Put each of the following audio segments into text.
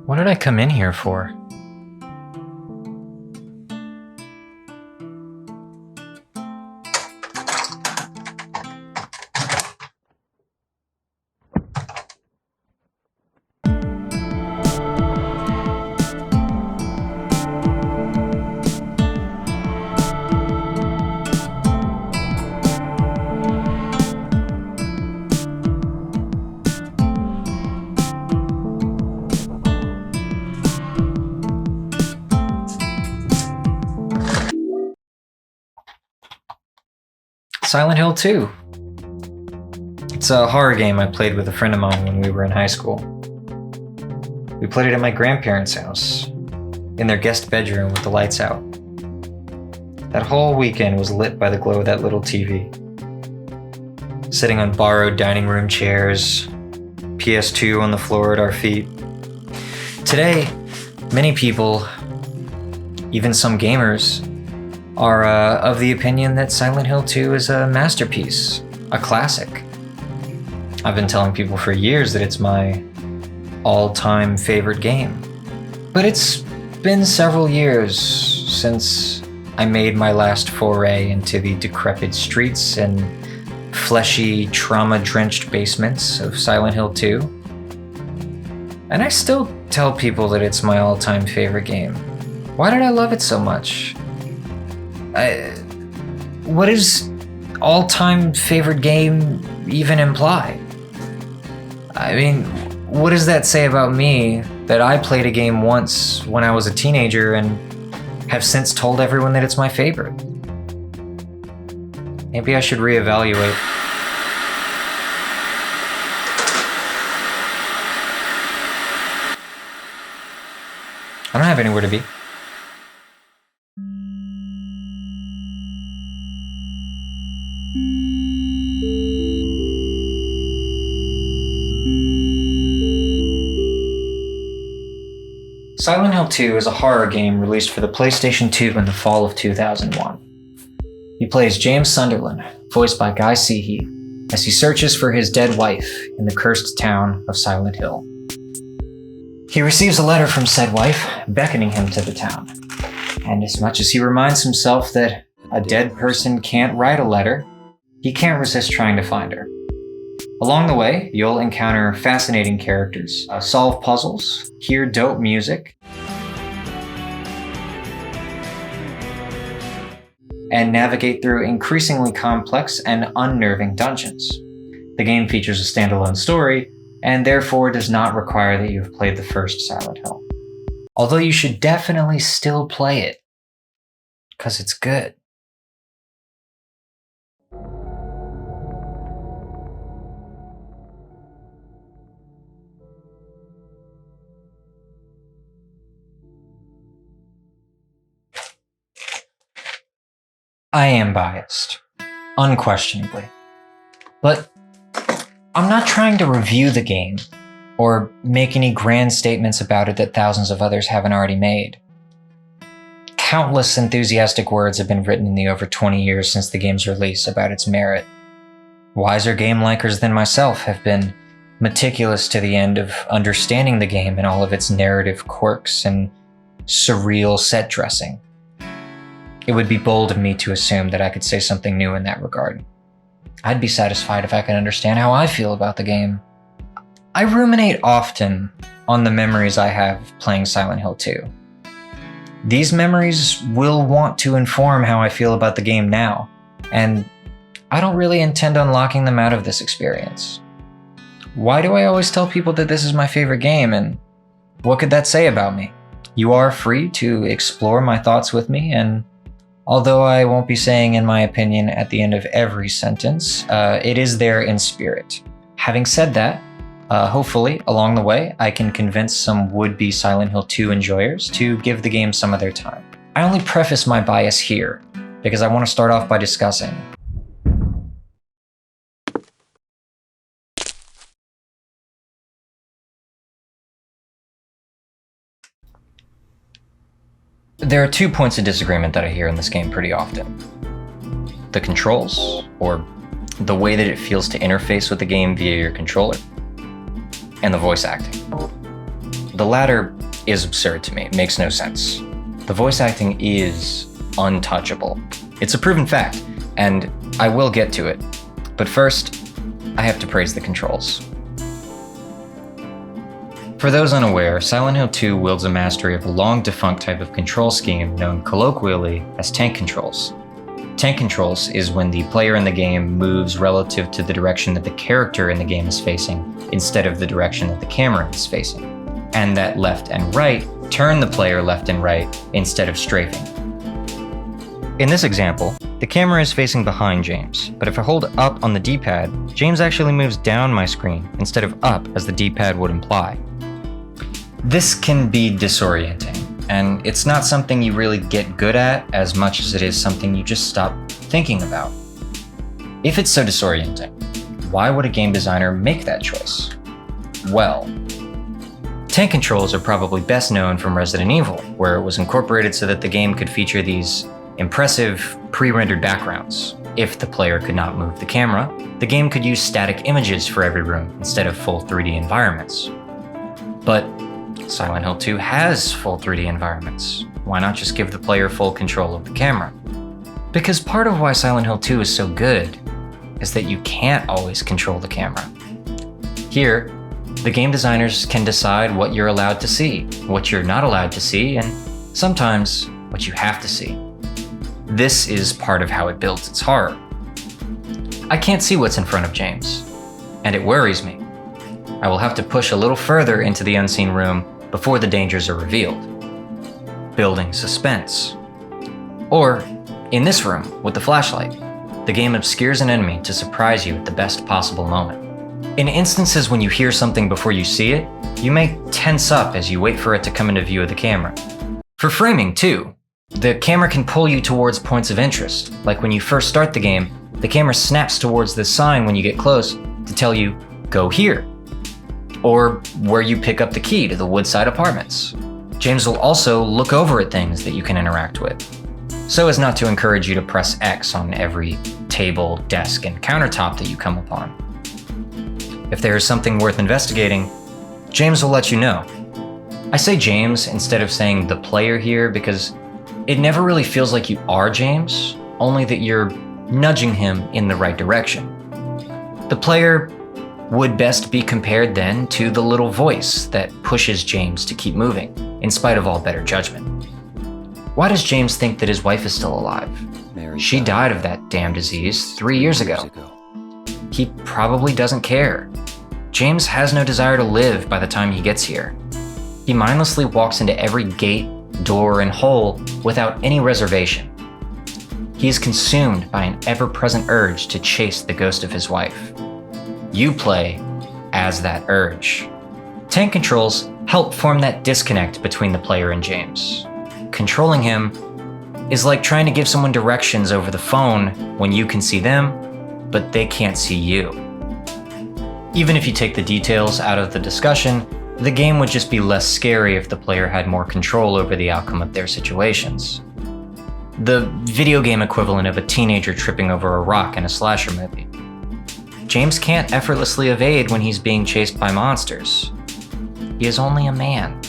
What did I come in here for? Silent Hill 2. It's a horror game I played with a friend of mine when we were in high school. We played it at my grandparents' house, in their guest bedroom with the lights out. That whole weekend was lit by the glow of that little TV. Sitting on borrowed dining room chairs, PS2 on the floor at our feet. Today, many people, even some gamers, are of the opinion that Silent Hill 2 is a masterpiece, a classic. I've been telling people for years that it's my all-time favorite game. But it's been several years since I made my last foray into the decrepit streets and fleshy, trauma-drenched basements of Silent Hill 2. And I still tell people that it's my all-time favorite game. Why did I love it so much? What does all-time favorite game even imply? I mean, what does that say about me that I played a game once when I was a teenager and have since told everyone that it's my favorite? Maybe I should reevaluate. I don't have anywhere to be. Silent Hill 2 is a horror game released for the PlayStation 2 in the fall of 2001. You play as James Sunderland, voiced by Guy Seehey, as he searches for his dead wife in the cursed town of Silent Hill. He receives a letter from said wife, beckoning him to the town. And as much as he reminds himself that a dead person can't write a letter, he can't resist trying to find her. Along the way, you'll encounter fascinating characters, solve puzzles, hear dope music, and navigate through increasingly complex and unnerving dungeons. The game features a standalone story, and therefore does not require that you have played the first Silent Hill. Although you should definitely still play it, because it's good. I am biased, unquestionably. But I'm not trying to review the game or make any grand statements about it that thousands of others haven't already made. Countless enthusiastic words have been written in the over 20 years since the game's release about its merit. Wiser game likers than myself have been meticulous to the end of understanding the game and all of its narrative quirks and surreal set dressing. It would be bold of me to assume that I could say something new in that regard. I'd be satisfied if I could understand how I feel about the game. I ruminate often on the memories I have playing Silent Hill 2. These memories will want to inform how I feel about the game now, and I don't really intend on locking them out of this experience. Why do I always tell people that this is my favorite game, and what could that say about me? You are free to explore my thoughts with me, and although I won't be saying in my opinion at the end of every sentence, it is there in spirit. Having said that, hopefully along the way, I can convince some would-be Silent Hill 2 enjoyers to give the game some of their time. I only preface my bias here because I want to start off by discussing There are 2 points of disagreement that I hear in this game pretty often. The controls, or the way that it feels to interface with the game via your controller, and the voice acting. the latter is absurd to me. It makes no sense. The voice acting is untouchable. It's a proven fact, and I will get to it. But first, I have to praise the controls. For those unaware, Silent Hill 2 wields a mastery of a long-defunct type of control scheme known colloquially as tank controls. Tank controls is when the player in the game moves relative to the direction that the character in the game is facing instead of the direction that the camera is facing, and that left and right turn the player left and right instead of strafing. In this example, the camera is facing behind James, but if I hold up on the D-pad, James actually moves down my screen instead of up as the D-pad would imply. This can be disorienting, and it's not something you really get good at as much as it is something you just stop thinking about. If it's so disorienting, why would a game designer make that choice? Well, tank controls are probably best known from Resident Evil, where it was incorporated so that the game could feature these impressive pre-rendered backgrounds. If the player could not move the camera, the game could use static images for every room instead of full 3D environments. But Silent Hill 2 has full 3D environments. Why not just give the player full control of the camera? Because part of why Silent Hill 2 is so good is that you can't always control the camera. Here, the game designers can decide what you're allowed to see, what you're not allowed to see, and sometimes what you have to see. This is part of how it builds its horror. I can't see what's in front of James, and it worries me. I will have to push a little further into the unseen room before the dangers are revealed, building suspense. Or, in this room with the flashlight, the game obscures an enemy to surprise you at the best possible moment. In instances when you hear something before you see it, you may tense up as you wait for it to come into view of the camera. For framing, too, the camera can pull you towards points of interest, like when you first start the game, the camera snaps towards this sign when you get close to tell you, go here, or where you pick up the key to the Woodside Apartments. James will also look over at things that you can interact with, so as not to encourage you to press X on every table, desk, and countertop that you come upon. If there is something worth investigating, James will let you know. I say James instead of saying the player here because it never really feels like you are James, only that you're nudging him in the right direction. The player would best be compared then to the little voice that pushes James to keep moving, in spite of all better judgment. Why does James think that his wife is still alive? She died of that damn disease 3 years ago. He probably doesn't care. James has no desire to live by the time he gets here. He mindlessly walks into every gate, door, and hole without any reservation. He is consumed by an ever-present urge to chase the ghost of his wife. You play as that urge. Tank controls help form that disconnect between the player and James. Controlling him is like trying to give someone directions over the phone when you can see them, but they can't see you. Even if you take the details out of the discussion, the game would just be less scary if the player had more control over the outcome of their situations. The video game equivalent of a teenager tripping over a rock in a slasher movie. James can't effortlessly evade when he's being chased by monsters. He is only a man.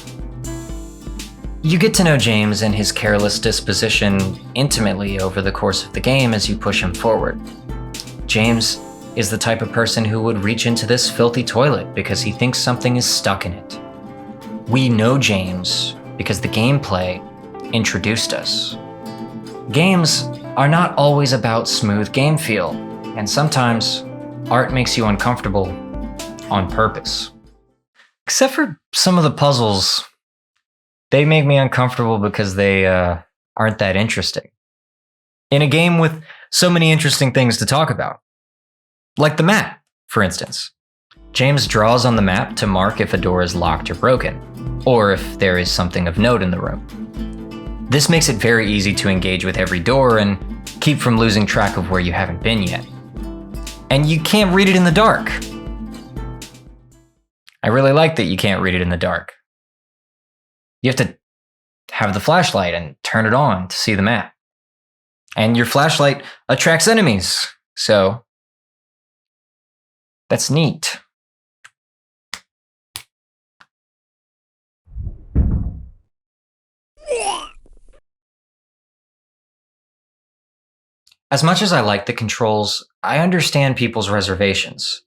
You get to know James and his careless disposition intimately over the course of the game as you push him forward. James is the type of person who would reach into this filthy toilet because he thinks something is stuck in it. We know James because the gameplay introduced us. Games are not always about smooth game feel, and sometimes art makes you uncomfortable on purpose. Except for some of the puzzles, they make me uncomfortable because they aren't that interesting. In a game with so many interesting things to talk about. Like the map, for instance. James draws on the map to mark if a door is locked or broken, or if there is something of note in the room. This makes it very easy to engage with every door and keep from losing track of where you haven't been yet. And you can't read it in the dark. I really like that you can't read it in the dark. You have to have the flashlight and turn it on to see the map. And your flashlight attracts enemies, so that's neat. As much as I like the controls, I understand people's reservations.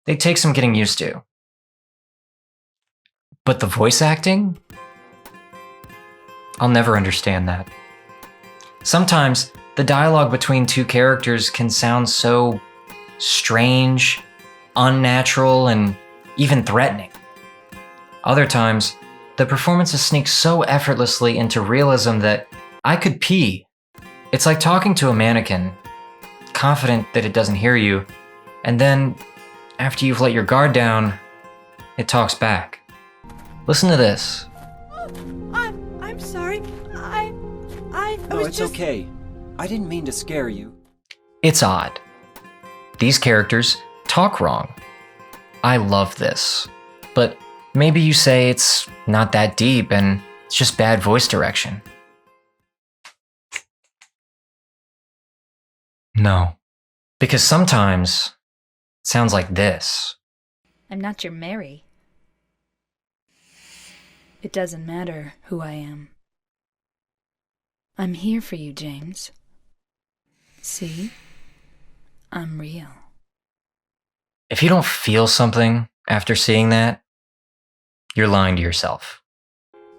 They take some getting used to. But the voice acting? I'll never understand that. Sometimes the dialogue between two characters can sound so strange, unnatural, and even threatening. Other times, the performances sneak so effortlessly into realism that I could pee. It's like talking to a mannequin, confident that it doesn't hear you, and then, after you've let your guard down, it talks back. Listen to this. I'm sorry. No, it's okay. I didn't mean to scare you. It's odd. These characters talk wrong. I love this. But maybe you say it's not that deep and it's just bad voice direction. No. Because sometimes it sounds like this. I'm not your Mary. It doesn't matter who I am. I'm here for you, James. See? I'm real. If you don't feel something after seeing that, you're lying to yourself.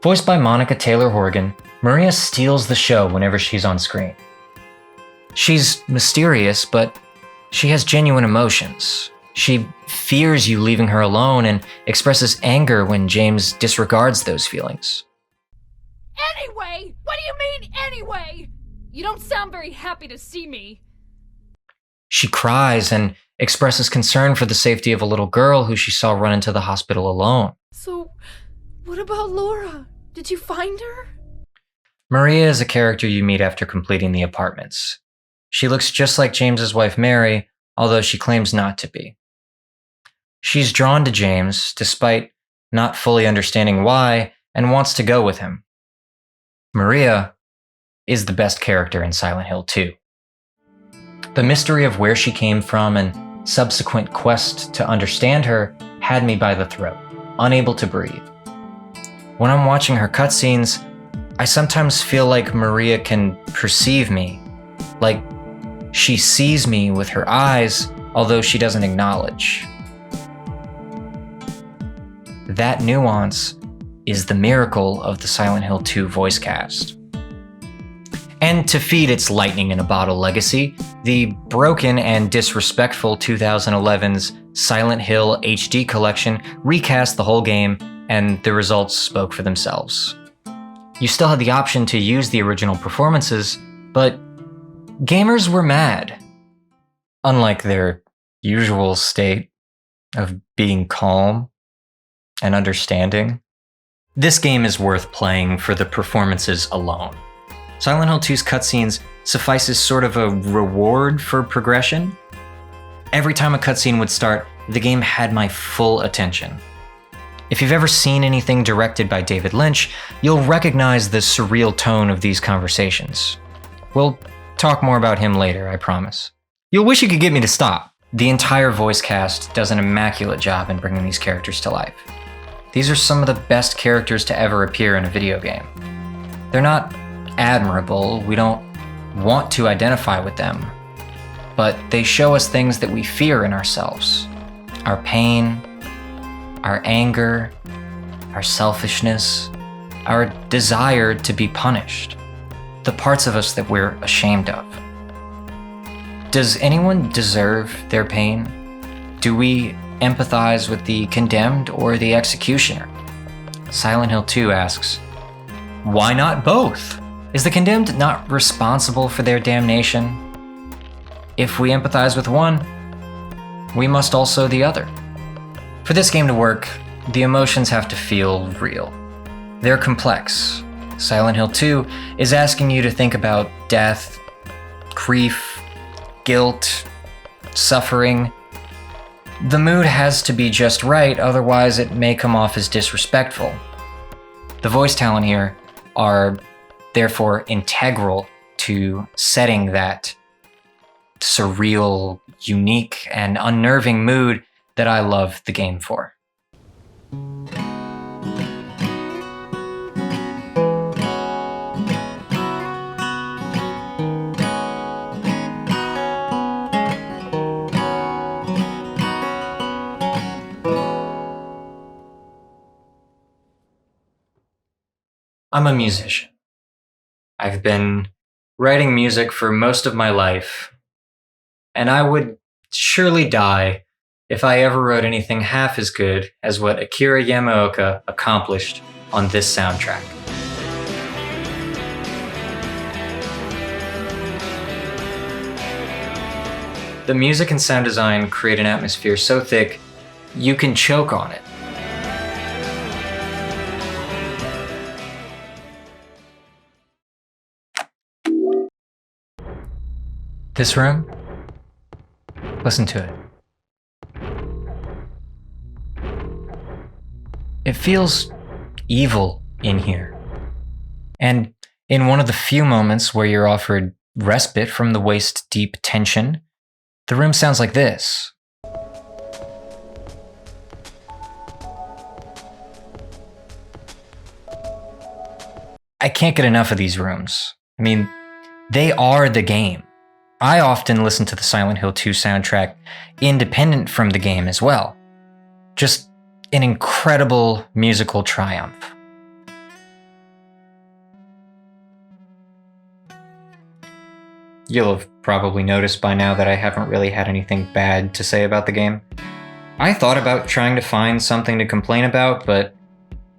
Voiced by Monica Taylor Horgan, Maria steals the show whenever she's on screen. She's mysterious, but she has genuine emotions. She fears you leaving her alone and expresses anger when James disregards those feelings. Anyway! What do you mean, anyway? You don't sound very happy to see me. She cries and expresses concern for the safety of a little girl who she saw run into the hospital alone. So, what about Laura? Did you find her? Maria is a character you meet after completing the apartments. She looks just like James's wife Mary, although she claims not to be. She's drawn to James, despite not fully understanding why, and wants to go with him. Maria is the best character in Silent Hill 2. The mystery of where she came from and subsequent quest to understand her had me by the throat, unable to breathe. When I'm watching her cutscenes, I sometimes feel like Maria can perceive me, like she sees me with her eyes, although she doesn't acknowledge. That nuance is the miracle of the Silent Hill 2 voice cast. And to feed its lightning in a bottle legacy, the broken and disrespectful 2011's Silent Hill HD collection recast the whole game, and the results spoke for themselves. You still had the option to use the original performances, but gamers were mad. Unlike their usual state of being calm and understanding. This game is worth playing for the performances alone. Silent Hill 2's cutscenes suffice as sort of a reward for progression. Every time a cutscene would start, the game had my full attention. If you've ever seen anything directed by David Lynch, you'll recognize the surreal tone of these conversations. We'll talk more about him later, I promise. You'll wish you could get me to stop. The entire voice cast does an immaculate job in bringing these characters to life. These are some of the best characters to ever appear in a video game. They're not admirable, we don't want to identify with them, but they show us things that we fear in ourselves. Our pain, our anger, our selfishness, our desire to be punished, the parts of us that we're ashamed of. Does anyone deserve their pain? Do we empathize with the condemned or the executioner? Silent Hill 2 asks, why not both? Is the condemned not responsible for their damnation? If we empathize with one, we must also the other. For this game to work, the emotions have to feel real. They're complex. Silent Hill 2 is asking you to think about death, grief, guilt, suffering. The mood has to be just right, otherwise it may come off as disrespectful. The voice talent here are therefore integral to setting that surreal, unique, and unnerving mood that I love the game for. I'm a musician. I've been writing music for most of my life, and I would surely die if I ever wrote anything half as good as what Akira Yamaoka accomplished on this soundtrack. The music and sound design create an atmosphere so thick you can choke on it. This room? Listen to it. It feels evil in here. And in one of the few moments where you're offered respite from the waist-deep tension, the room sounds like this. I can't get enough of these rooms. I mean, they are the game. I often listen to the Silent Hill 2 soundtrack independent from the game as well. Just an incredible musical triumph. You'll have probably noticed by now that I haven't really had anything bad to say about the game. I thought about trying to find something to complain about, but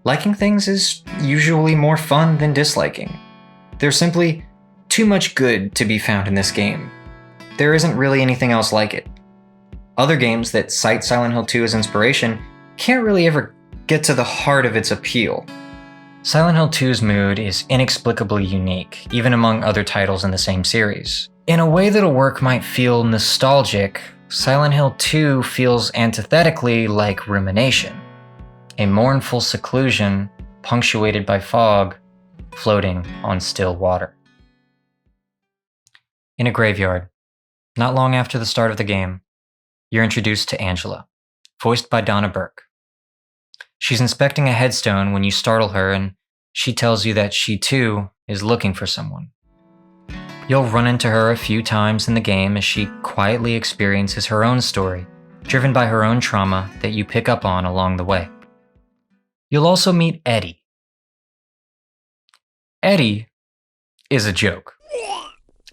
liking things is usually more fun than disliking. There's simply too much good to be found in this game. There isn't really anything else like it. Other games that cite Silent Hill 2 as inspiration can't really ever get to the heart of its appeal. Silent Hill 2's mood is inexplicably unique, even among other titles in the same series. In a way that a work might feel nostalgic, Silent Hill 2 feels antithetically like rumination, a mournful seclusion punctuated by fog floating on still water. In a graveyard, not long after the start of the game, you're introduced to Angela, voiced by Donna Burke. She's inspecting a headstone when you startle her, and she tells you that she too is looking for someone. You'll run into her a few times in the game as she quietly experiences her own story, driven by her own trauma that you pick up on along the way. You'll also meet Eddie. Eddie is a joke.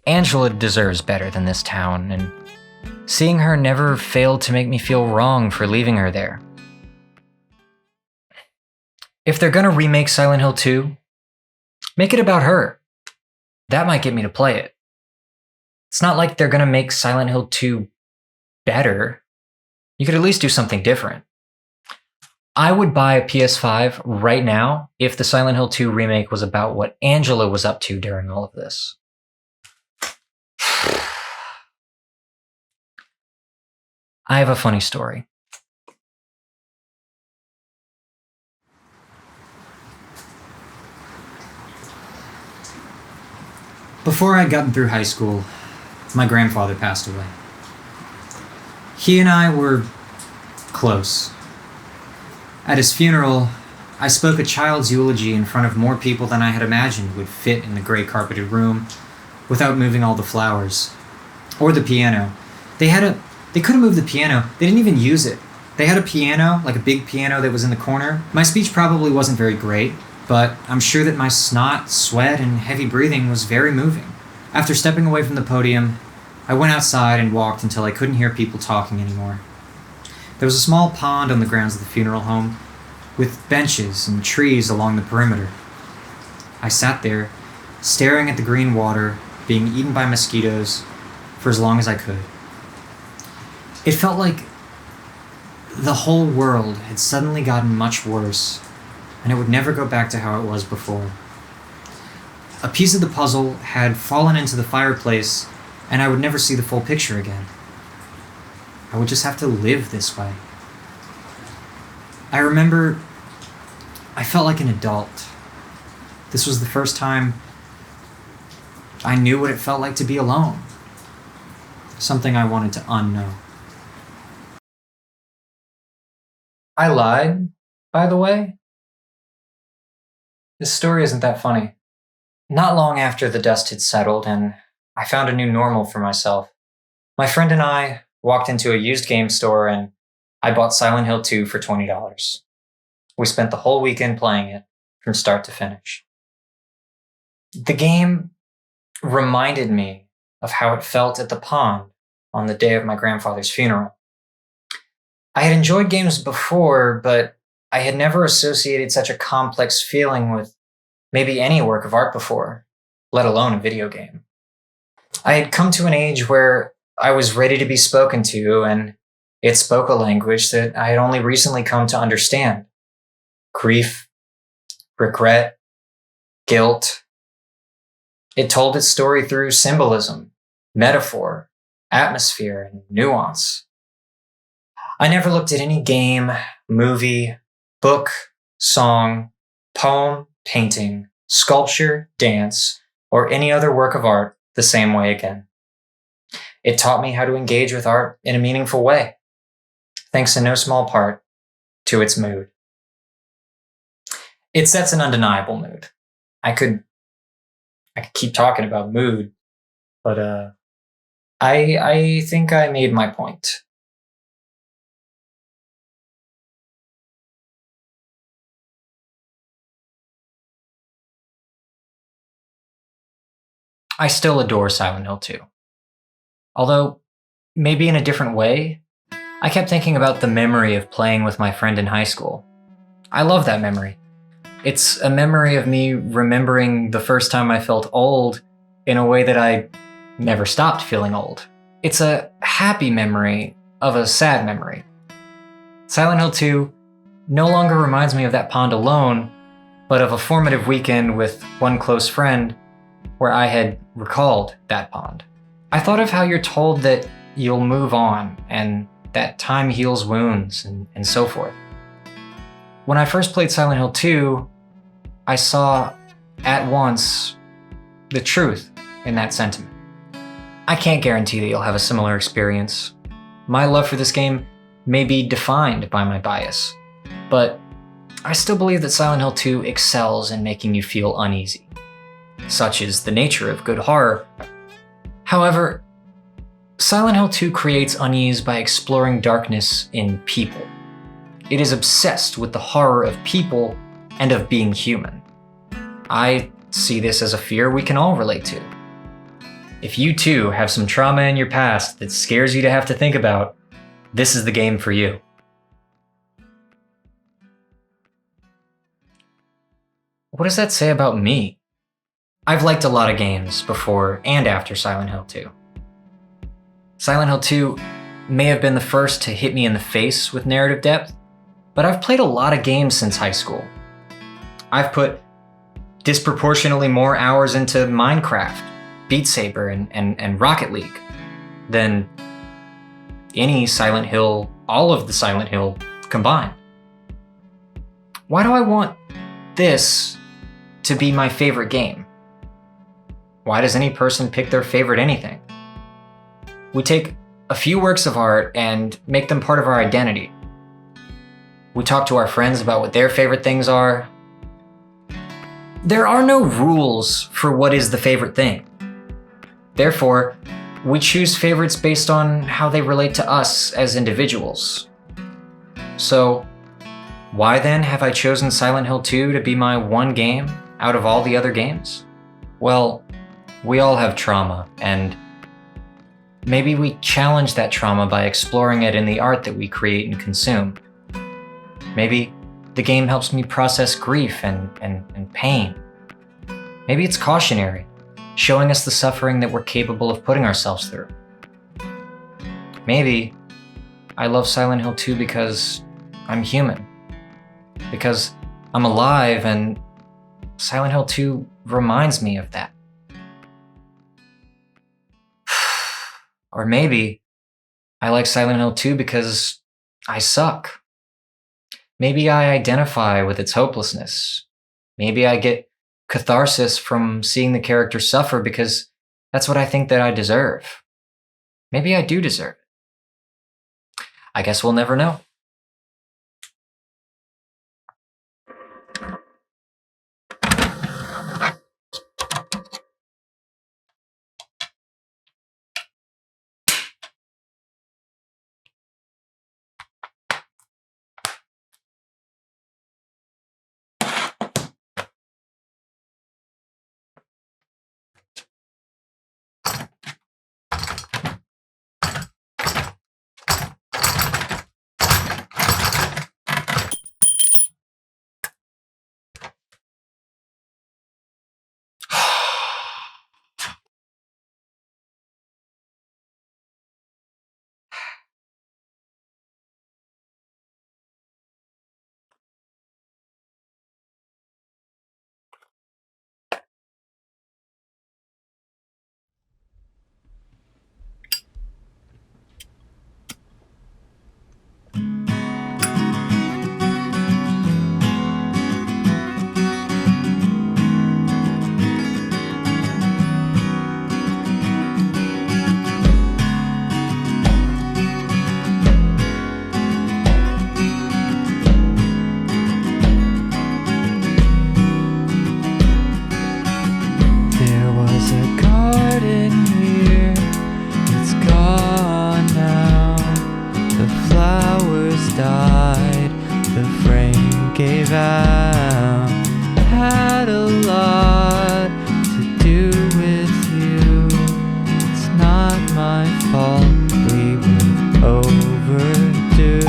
Angela deserves better than this town, and seeing her never failed to make me feel wrong for leaving her there. If they're gonna remake Silent Hill 2, make it about her. That might get me to play it. It's not like they're gonna make Silent Hill 2 better. You could at least do something different. I would buy a PS5 right now if the Silent Hill 2 remake was about what Angela was up to during all of this. I have a funny story. Before I'd gotten through high school, my grandfather passed away. He and I were close. At his funeral, I spoke a child's eulogy in front of more people than I had imagined would fit in the gray carpeted room without moving all the flowers. Or the piano. They couldn't move the piano. They didn't even use it. They had a piano, like a big piano that was in the corner. My speech probably wasn't very great, but I'm sure that my snot, sweat, and heavy breathing was very moving. After stepping away from the podium, I went outside and walked until I couldn't hear people talking anymore. There was a small pond on the grounds of the funeral home, with benches and trees along the perimeter. I sat there, staring at the green water, being eaten by mosquitoes, for as long as I could. It felt like the whole world had suddenly gotten much worse, and it would never go back to how it was before. A piece of the puzzle had fallen into the fireplace, and I would never see the full picture again. I would just have to live this way. I remember I felt like an adult. This was the first time I knew what it felt like to be alone. Something I wanted to unknow. I lied, by the way. This story isn't that funny. Not long after the dust had settled and I found a new normal for myself, my friend and I walked into a used game store and I bought Silent Hill 2 for $20. We spent the whole weekend playing it from start to finish. The game reminded me of how it felt at the pond on the day of my grandfather's funeral. I had enjoyed games before, but I had never associated such a complex feeling with maybe any work of art before, let alone a video game. I had come to an age where I was ready to be spoken to, and it spoke a language that I had only recently come to understand. Grief, regret, guilt. It told its story through symbolism, metaphor, atmosphere, and nuance. I never looked at any game, movie, book, song, poem, painting, sculpture, dance, or any other work of art the same way again. It taught me how to engage with art in a meaningful way, thanks in no small part to its mood. It sets an undeniable mood. I could keep talking about mood, but I think I made my point. I still adore Silent Hill 2. Although, maybe in a different way, I kept thinking about the memory of playing with my friend in high school. I love that memory. It's a memory of me remembering the first time I felt old in a way that I never stopped feeling old. It's a happy memory of a sad memory. Silent Hill 2 no longer reminds me of that pond alone, but of a formative weekend with one close friend where I had recalled that pond. I thought of how you're told that you'll move on and that time heals wounds and so forth. When I first played Silent Hill 2, I saw at once the truth in that sentiment. I can't guarantee that you'll have a similar experience. My love for this game may be defined by my bias, but I still believe that Silent Hill 2 excels in making you feel uneasy. Such is the nature of good horror. However, Silent Hill 2 creates unease by exploring darkness in people. It is obsessed with the horror of people and of being human. I see this as a fear we can all relate to. If you too have some trauma in your past that scares you to have to think about, this is the game for you. What does that say about me? I've liked a lot of games before and after Silent Hill 2. Silent Hill 2 may have been the first to hit me in the face with narrative depth, but I've played a lot of games since high school. I've put disproportionately more hours into Minecraft, Beat Saber, and Rocket League than any Silent Hill, all of the Silent Hill combined. Why do I want this to be my favorite game? Why does any person pick their favorite anything? We take a few works of art and make them part of our identity. We talk to our friends about what their favorite things are. There are no rules for what is the favorite thing. Therefore, we choose favorites based on how they relate to us as individuals. So, why then have I chosen Silent Hill 2 to be my one game out of all the other games? Well, we all have trauma, and maybe we challenge that trauma by exploring it in the art that we create and consume. Maybe the game helps me process grief and pain. Maybe it's cautionary, showing us the suffering that we're capable of putting ourselves through. Maybe I love Silent Hill 2 because I'm human, because I'm alive, and Silent Hill 2 reminds me of that. Or maybe I like Silent Hill 2 because I suck. Maybe I identify with its hopelessness. Maybe I get catharsis from seeing the character suffer because that's what I think that I deserve. Maybe I do deserve it. I guess we'll never know. vow had a lot to do with you. It's not my fault we were overdue.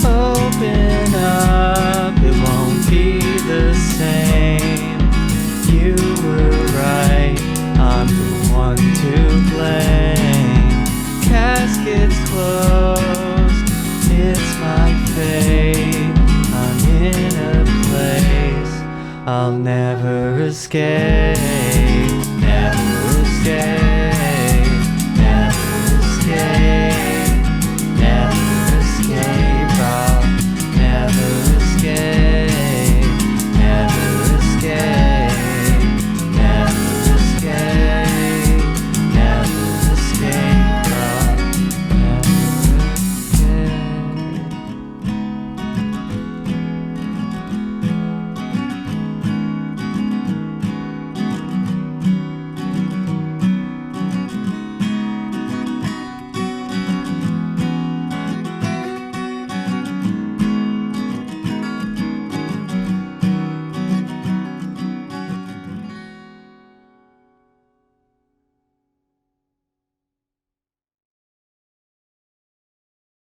Open up, it won't be the same. You were right, I'm the one to blame. Casket's closed, it's my fate. I'm in a place I'll never escape, never escape.